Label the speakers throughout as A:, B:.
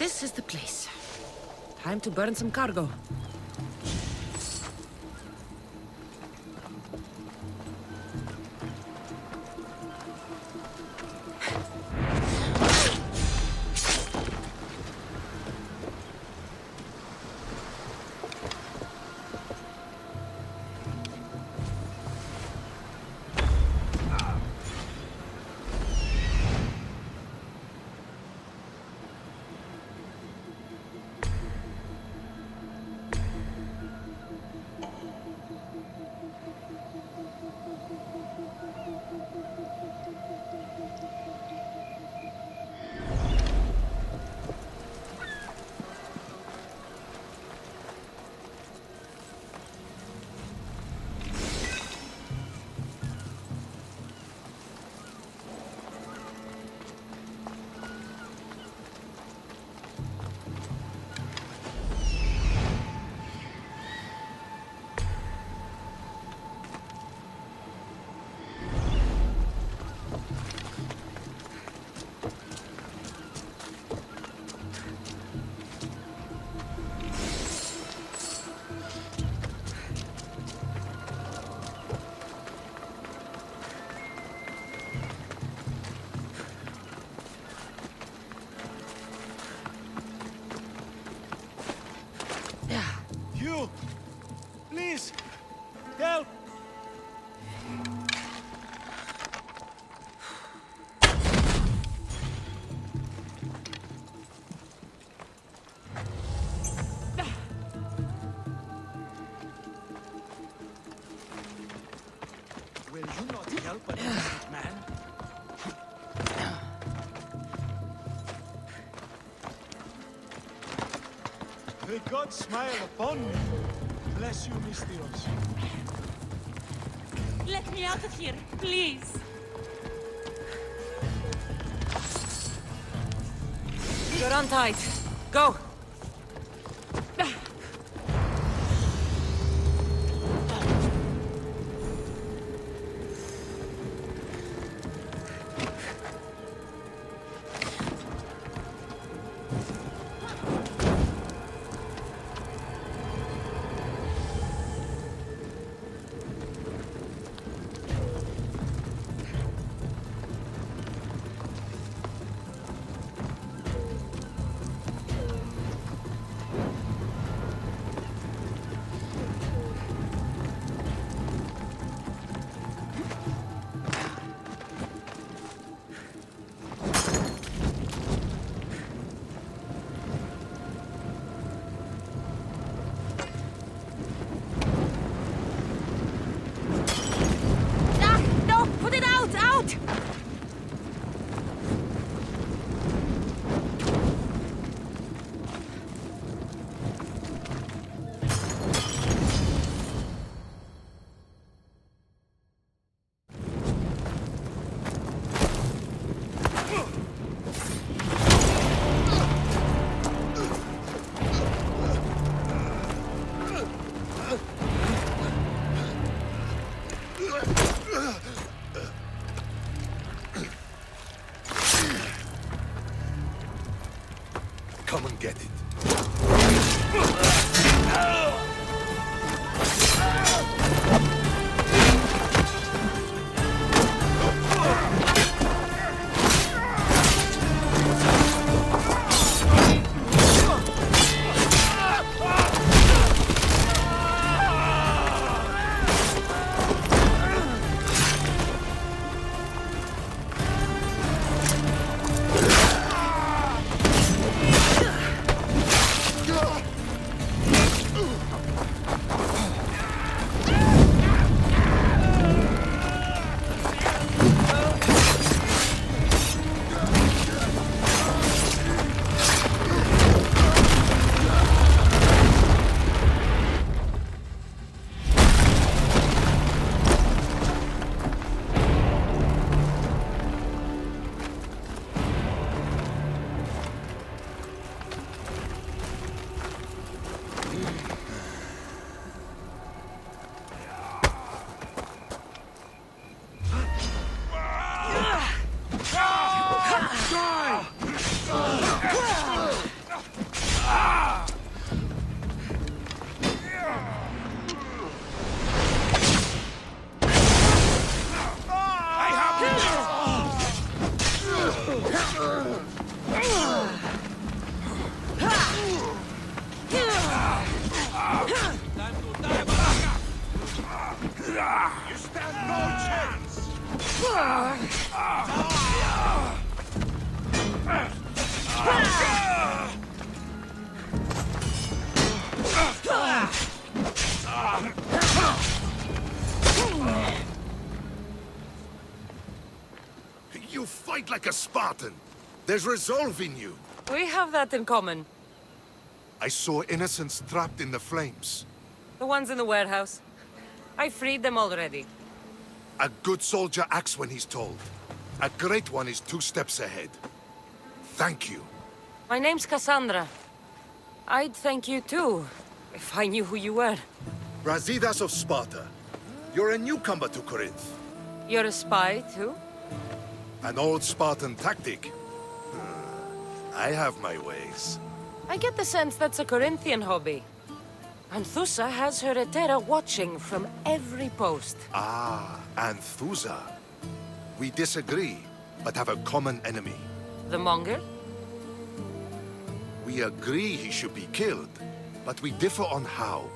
A: This is the place. Time to burn some cargo.
B: You! Please! Help! Will you not help an innocent man? May God smile upon me. Bless you, Mistios.
C: Let me out of here, please.
A: You're on tight. Go!
D: You fight like a Spartan. There's resolve in you.
A: We have that in common.
D: I saw innocents trapped in the flames.
A: The ones in the warehouse. I freed them already.
D: A good soldier acts when he's told. A great one is 2 steps ahead. Thank you.
A: My name's Cassandra. I'd thank you too, if I knew who you were.
D: Brasidas of Sparta. You're a newcomer to Corinth.
A: You're a spy too?
D: An old Spartan tactic. I have my ways.
A: I get the sense that's a Corinthian hobby. Anthusa has her Etera watching from every post.
D: Ah, Anthusa. We disagree, but have a common enemy.
A: The Monger?
D: We agree he should be killed, but we differ on how.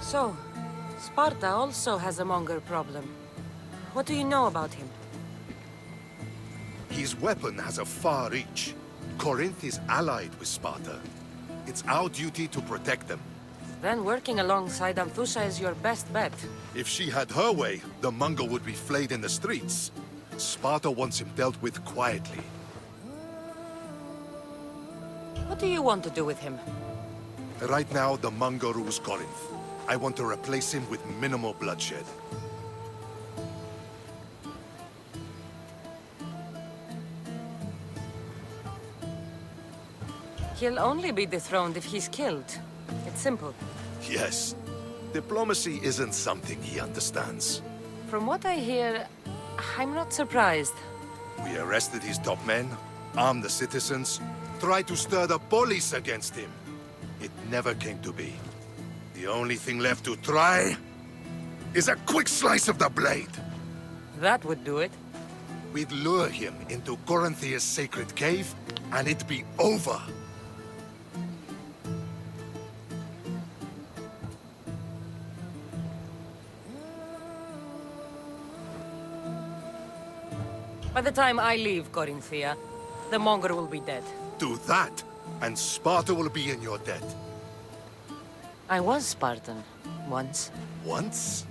A: So, Sparta also has a Monger problem. What do you know about him?
D: His weapon has a far reach. Corinth is allied with Sparta. It's our duty to protect them.
A: Then working alongside Anthusa is your best bet.
D: If she had her way, the Mongol would be flayed in the streets. Sparta wants him dealt with quietly.
A: What do you want to do with him?
D: Right now, the Mongol rules Corinth. I want to replace him with minimal bloodshed.
A: He'll only be dethroned if he's killed. It's simple.
D: Yes. Diplomacy isn't something he understands.
A: From what I hear, I'm not surprised.
D: We arrested his top men, armed the citizens, tried to stir the police against him. It never came to be. The only thing left to try is a quick slice of the blade.
A: That would do it.
D: We'd lure him into Corinthia's sacred cave, and it'd be over.
A: By the time I leave Corinthia, the Monger will be dead.
D: Do that, and Sparta will be in your debt.
A: I was Spartan, once.
D: Once?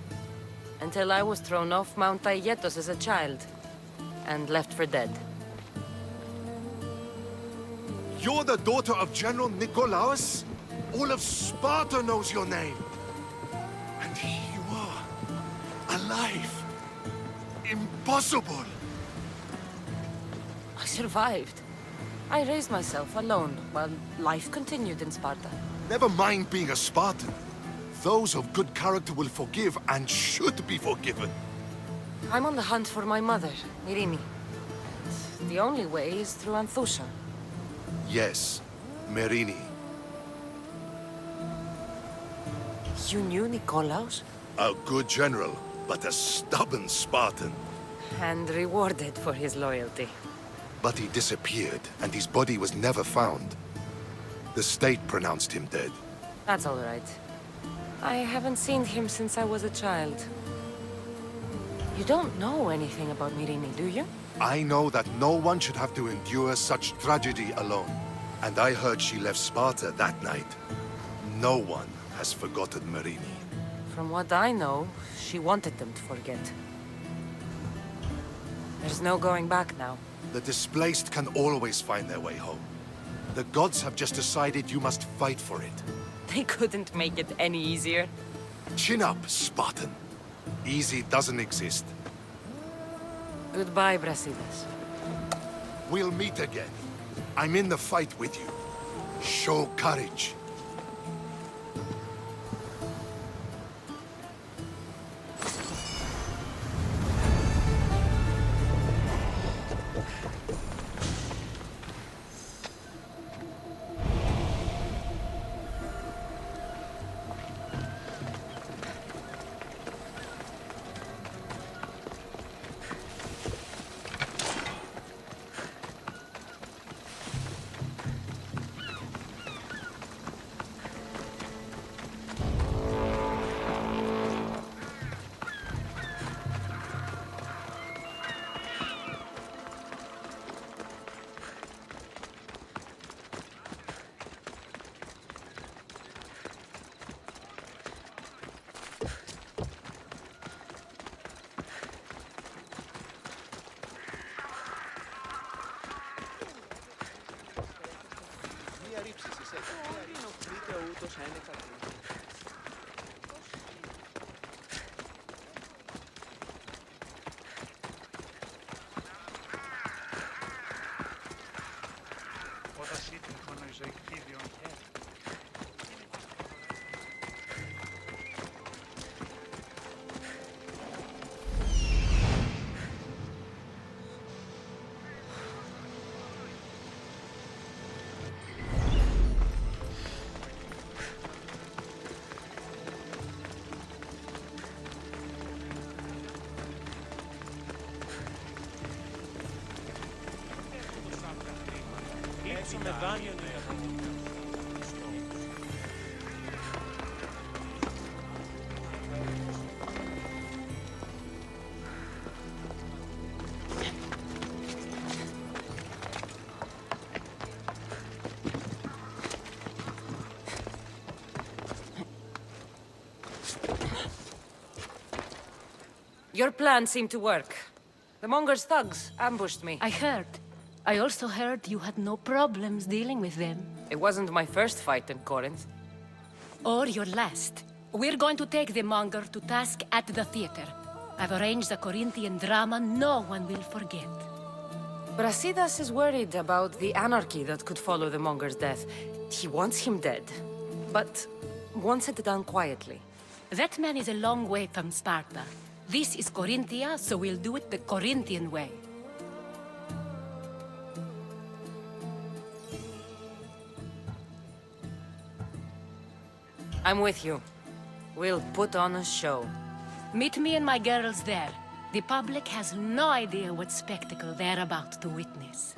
A: Until I was thrown off Mount Aietos as a child, and left for dead.
D: You're the daughter of General Nikolaos? All of Sparta knows your name. And here you are, alive. Impossible.
A: I survived. I raised myself alone, while life continued in Sparta.
D: Never mind being a Spartan. Those of good character will forgive and should be forgiven.
A: I'm on the hunt for my mother, Myrini. The only way is through Anthusa.
D: Yes, Merini.
A: You knew Nikolaos?
D: A good general, but a stubborn Spartan.
A: And rewarded for his loyalty.
D: But he disappeared, and his body was never found. The state pronounced him dead.
A: That's all right. I haven't seen him since I was a child. You don't know anything about Myrini, do you?
D: I know that no one should have to endure such tragedy alone. And I heard she left Sparta that night. No one has forgotten Myrini.
A: From what I know, she wanted them to forget. There's no going back now.
D: The displaced can always find their way home. The gods have just decided you must fight for it.
A: They couldn't make it any easier.
D: Chin up, Spartan. Easy doesn't exist.
A: Goodbye, Brasidas.
D: We'll meet again. I'm in the fight with you. Show courage.
A: Your plan seemed to work. The Monger's thugs ambushed me.
E: I heard. I also heard you had no problems dealing with them.
A: It wasn't my first fight in Corinth.
E: Or your last. We're going to take the Monger to task at the theater. I've arranged a Corinthian drama no one will forget.
A: Brasidas is worried about the anarchy that could follow the Monger's death. He wants him dead, but wants it done quietly.
E: That man is a long way from Sparta. This is Corinthia, so we'll do it the Corinthian way.
A: I'm with you. We'll put on a show.
E: Meet me and my girls there. The public has no idea what spectacle they're about to witness.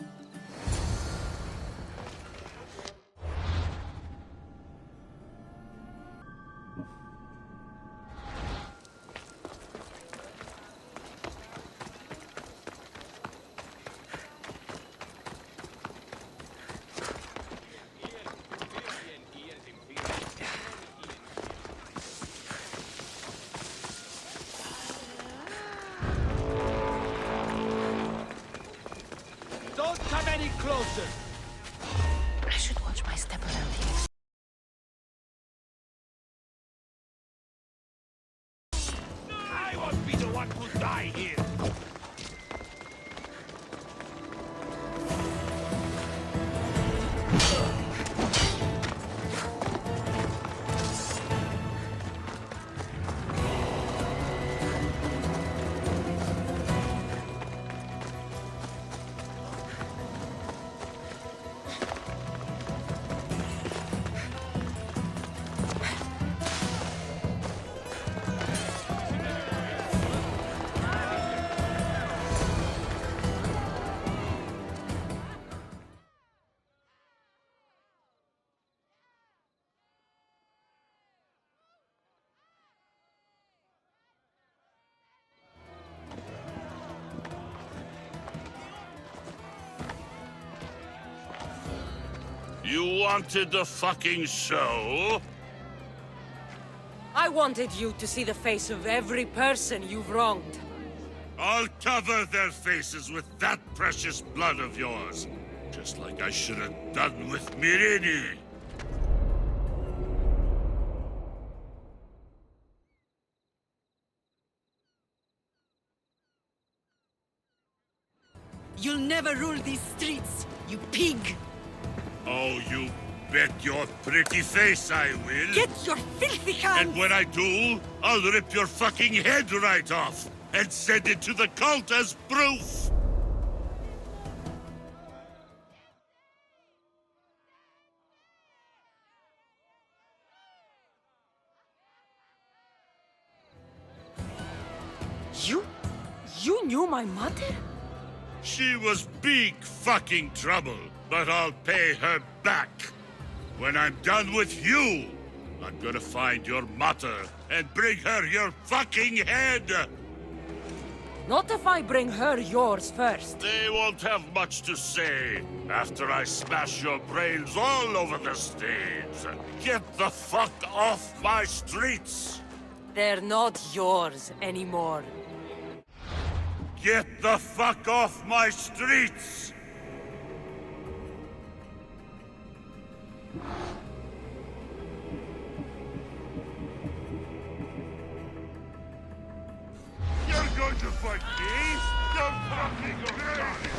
B: Don't come any closer!
E: I should watch my step around here.
B: I won't be the one to die here!
F: You wanted the fucking show?
A: I wanted you to see the face of every person you've wronged.
F: I'll cover their faces with that precious blood of yours. Just like I should have done with Mirini.
G: You'll never rule these streets, you pig!
F: Oh, you bet your pretty face I will.
G: Get your filthy hands!
F: And when I do, I'll rip your fucking head right off and send it to the cult as proof.
A: You knew my mother?
F: She was big fucking trouble, but I'll pay her back. When I'm done with you, I'm gonna find your mother and bring her your fucking head.
A: Not if I bring her yours first.
F: They won't have much to say after I smash your brains all over the stage. Get the fuck off my streets!
A: They're not yours anymore.
F: Get the fuck off my streets! like this? You're fucking crazy!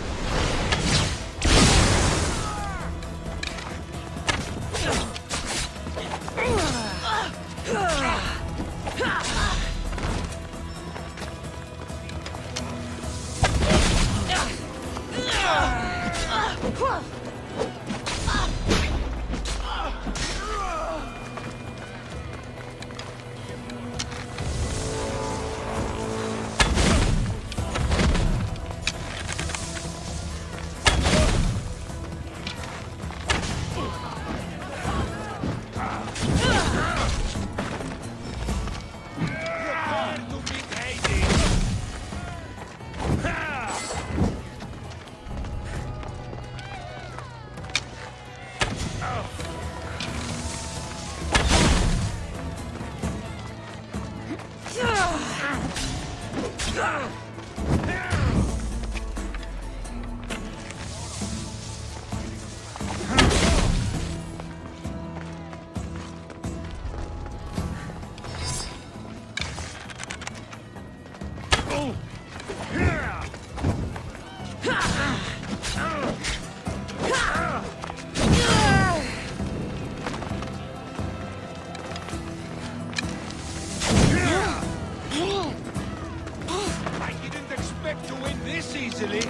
B: I didn't expect to win this easily.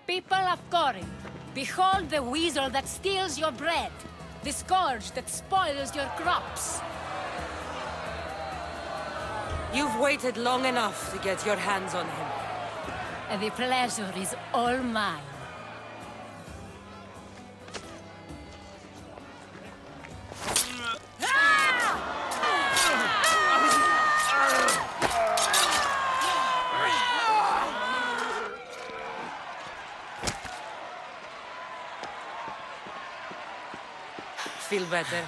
E: People of Corinth, behold the weasel that steals your bread, the scourge that spoils your crops.
A: You've waited long enough to get your hands on him.
E: And the pleasure is all mine.
A: Feel better?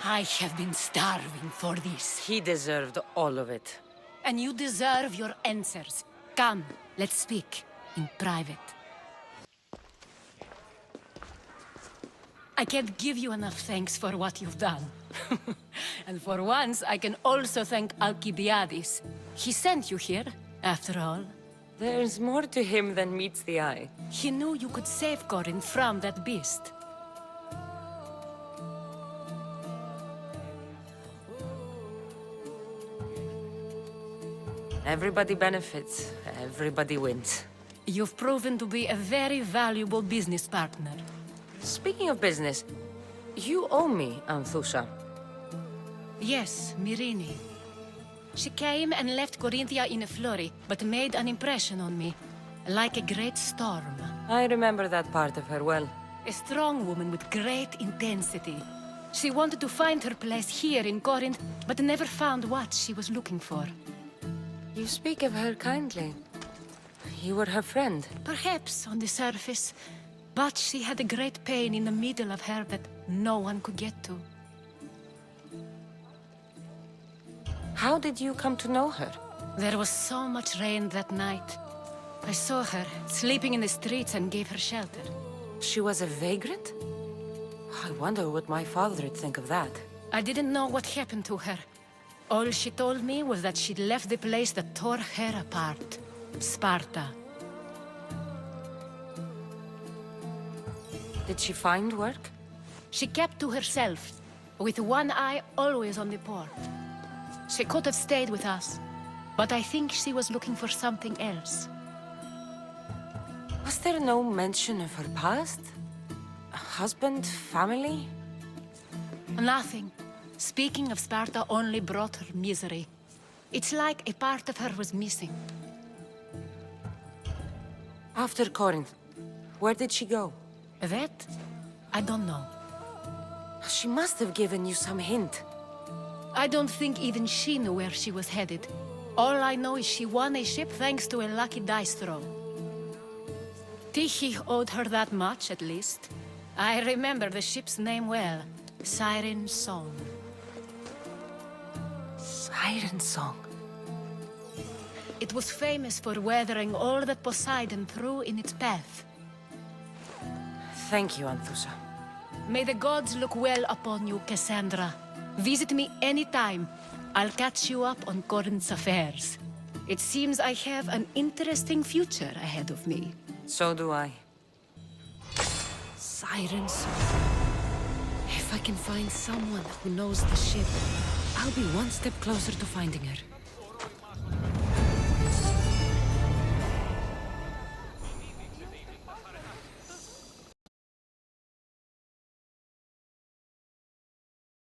E: I have been starving for this.
A: He deserved all of it.
E: And you deserve your answers. Come, let's speak in private. I can't give you enough thanks for what you've done. And for once, I can also thank Alcibiades. He sent you here, after all.
A: There's more to him than meets the eye.
E: He knew you could save Corinth from that beast.
A: Everybody benefits, everybody wins.
E: You've proven to be a very valuable business partner.
A: Speaking of business, you owe me, Anthusha.
E: Yes, Myrine. She came and left Corinthia in a flurry, but made an impression on me, like a great storm.
A: I remember that part of her well.
E: A strong woman with great intensity. She wanted to find her place here in Corinth, but never found what she was looking for.
A: You speak of her kindly. You were her friend.
E: Perhaps on the surface, but she had a great pain in the middle of her that no one could get to.
A: How did you come to know her?
E: There was so much rain that night. I saw her, sleeping in the streets, and gave her shelter.
A: She was a vagrant? I wonder what my father would think of that.
E: I didn't know what happened to her. All she told me was that she'd left the place that tore her apart. Sparta.
A: Did she find work?
E: She kept to herself, with one eye always on the port. She could have stayed with us, but I think she was looking for something else.
A: Was there no mention of her past? A husband, family?
E: Nothing. Speaking of Sparta only brought her misery. It's like a part of her was missing.
A: After Corinth, where did she go?
E: That? I don't know.
A: She must have given you some hint.
E: I don't think even she knew where she was headed. All I know is she won a ship thanks to a lucky dice throw. Tyche owed her that much, at least. I remember the ship's name well. Siren Song.
A: Siren Song.
E: It was famous for weathering all that Poseidon threw in its path.
A: Thank you, Anthusa.
E: May the gods look well upon you, Cassandra. Visit me anytime. I'll catch you up on Corinth's affairs. It seems I have an interesting future ahead of me.
A: So do I.
H: Siren Song. If I can find someone who knows the ship, I'll be one step closer to finding her.